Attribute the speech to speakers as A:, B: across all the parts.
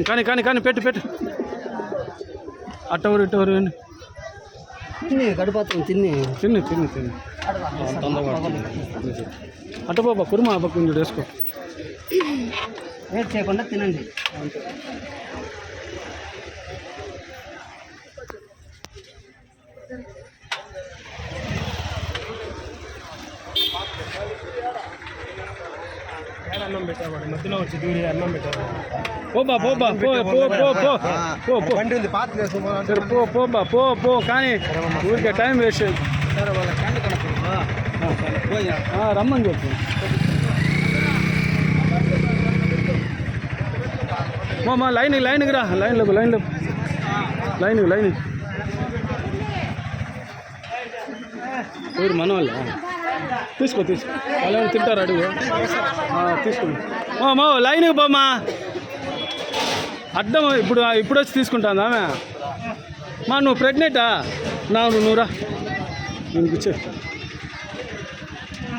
A: కానీ కానీ కానీ పెట్టు పెట్టు అట్టవరు ఇట్టవరు
B: తిని గడిపోతుంది తిని
A: తిని తిని తిని అట్ట బాబా కుర్మా కొంచెం వేసుకో
B: వేస్ట్ చేయకుండా తినండి
A: అన్నం పెట్టేవాడు మధ్యలో వచ్చి దూరి అన్నం పెట్టారు పోబా పోబా పో పో పో పో పో పో సరే పో పోబా పో పో కానీ ఊరికే టైం వేస్ట్ రమ్మని చెప్పు మా లైన్కి రా లైన్ ఊరు మన వాళ్ళ తీసుకో వాళ్ళు తింటారు అడుగు తీసుకోండి మా లైన్కి పోమా అడ్డం ఇప్పుడు వచ్చి తీసుకుంటాను ఆమె మా నువ్వు ప్రెగ్నెంటా నువ్వు రా ఈమెకి ఇచ్చే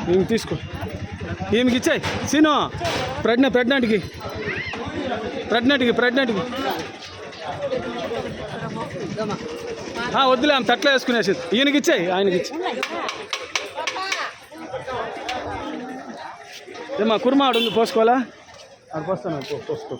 A: ఈమెకి తీసుకో ఈమెకి ఇచ్చాయి సీను ప్రెగ్నెంట్కి వద్దులే ఆమె తట్లా వేసుకునేసి ఈయనకి ఇచ్చాయి ఆయనకి ఇచ్చి ఏమా కుర్మా ఆడు ఉంది పోసుకోవాలా ఆడు పోస్తాను పోసుకో